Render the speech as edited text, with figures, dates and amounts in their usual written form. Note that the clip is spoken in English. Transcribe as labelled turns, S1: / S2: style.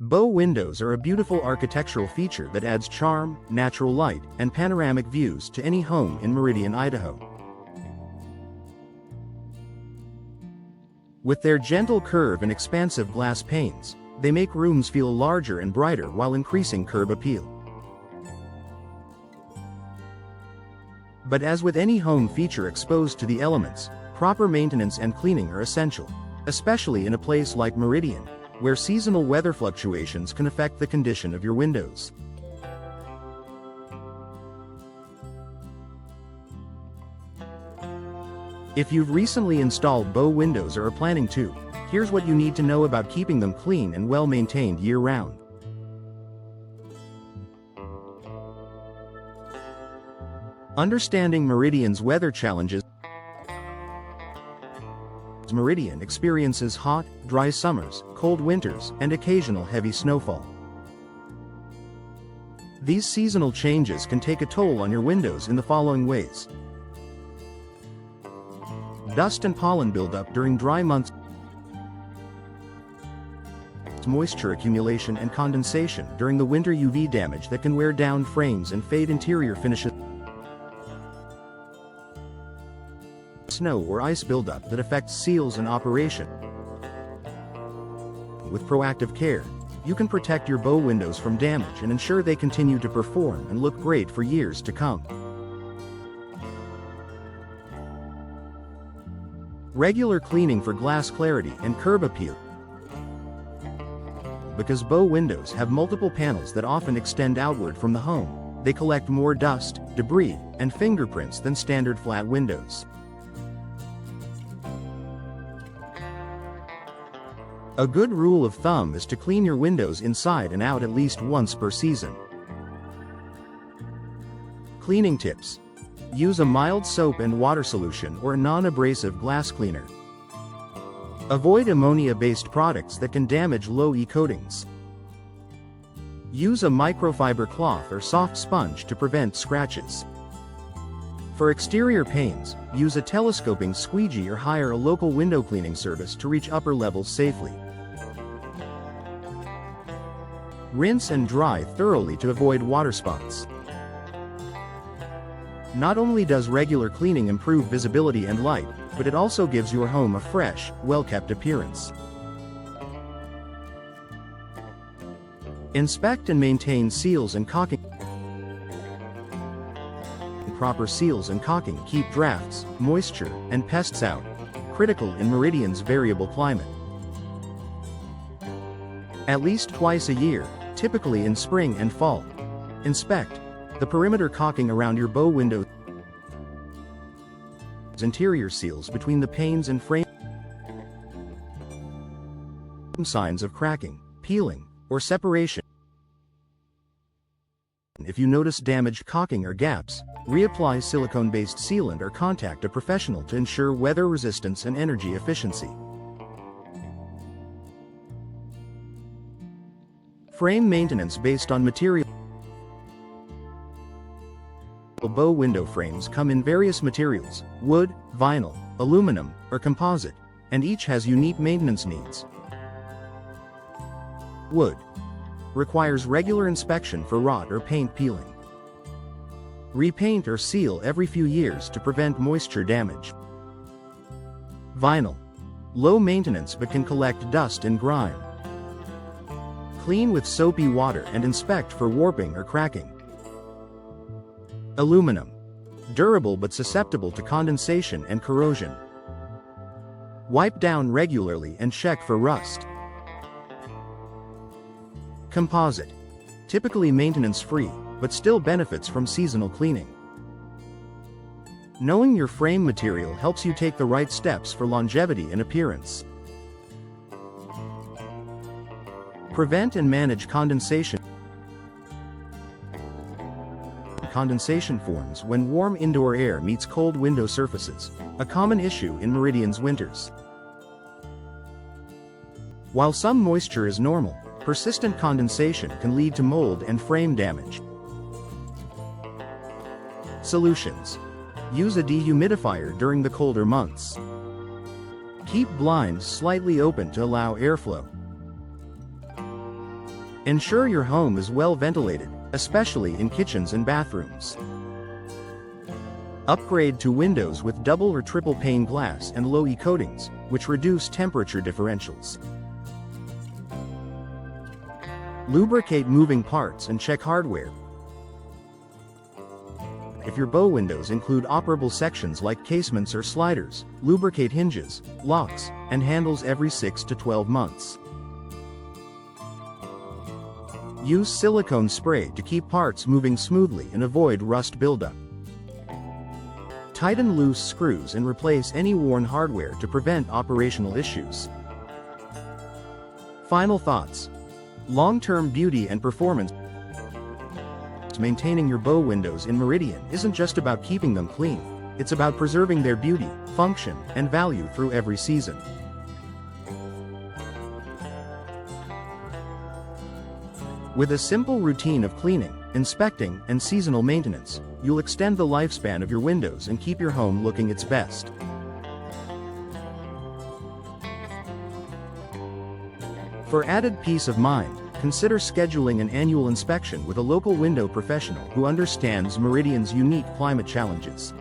S1: Bow windows are a beautiful architectural feature that adds charm, natural light, and panoramic views to any home in Meridian, Idaho. With their gentle curve and expansive glass panes, they make rooms feel larger and brighter while increasing curb appeal. But as with any home feature exposed to the elements, proper maintenance and cleaning are essential, especially in a place like Meridian, where seasonal weather fluctuations can affect the condition of your windows. If you've recently installed Bow windows or are planning to, here's what you need to know about keeping them clean and well-maintained year-round. Understanding Meridian's weather challenges. Meridian experiences hot, dry summers, cold winters, and occasional heavy snowfall. These seasonal changes can take a toll on your windows in the following ways. Dust and pollen buildup during dry months. Moisture accumulation and condensation during the winter. UV damage that can wear down frames and fade interior finishes. Snow or ice buildup that affects seals and operation. With proactive care, you can protect your Bow windows from damage and ensure they continue to perform and look great for years to come. Regular cleaning for glass clarity and curb appeal. Because Bow windows have multiple panels that often extend outward from the home, they collect more dust, debris, and fingerprints than standard flat windows. A good rule of thumb is to clean your windows inside and out at least once per season. Cleaning tips. Use a mild soap and water solution or a non-abrasive glass cleaner. Avoid ammonia-based products that can damage low-E coatings. Use a microfiber cloth or soft sponge to prevent scratches. For exterior panes, use a telescoping squeegee or hire a local window cleaning service to reach upper levels safely. Rinse and dry thoroughly to avoid water spots. Not only does regular cleaning improve visibility and light, but it also gives your home a fresh, well-kept appearance. Inspect and maintain seals and caulking. Proper seals and caulking keep drafts, moisture, and pests out, critical in Meridian's variable climate. At least twice a year, typically in spring and fall, inspect the perimeter caulking around your Bow windows, interior seals between the panes and frame, signs of cracking, peeling, or separation. If you notice damaged caulking or gaps, reapply silicone-based sealant or contact a professional to ensure weather resistance and energy efficiency. Frame maintenance based on material. Bow window frames come in various materials: wood, vinyl, aluminum, or composite, and each has unique maintenance needs. Wood requires regular inspection for rot or paint peeling. Repaint or seal every few years to prevent moisture damage. Vinyl, low maintenance but can collect dust and grime. Clean with soapy water and inspect for warping or cracking. Aluminum, durable but susceptible to condensation and corrosion. Wipe down regularly and check for rust. Composite, typically maintenance-free, but still benefits from seasonal cleaning. Knowing your frame material helps you take the right steps for longevity and appearance. Prevent and manage condensation. Condensation forms when warm indoor air meets cold window surfaces, a common issue in Meridian's winters. While some moisture is normal, persistent condensation can lead to mold and frame damage. Solutions. Use a dehumidifier during the colder months. Keep blinds slightly open to allow airflow. Ensure your home is well ventilated, especially in kitchens and bathrooms. Upgrade to windows with double or triple pane glass and low-E coatings, which reduce temperature differentials. Lubricate moving parts and check hardware. If your bow windows include operable sections like casements or sliders, lubricate hinges, locks, and handles every 6 to 12 months. Use silicone spray to keep parts moving smoothly and avoid rust buildup. Tighten loose screws and replace any worn hardware to prevent operational issues. Final thoughts. Long-term beauty and performance. Maintaining your bow windows in Meridian isn't just about keeping them clean, it's about preserving their beauty, function, and value through every season. With a simple routine of cleaning, inspecting, and seasonal maintenance, you'll extend the lifespan of your windows and keep your home looking its best. For added peace of mind, consider scheduling an annual inspection with a local window professional who understands Meridian's unique climate challenges.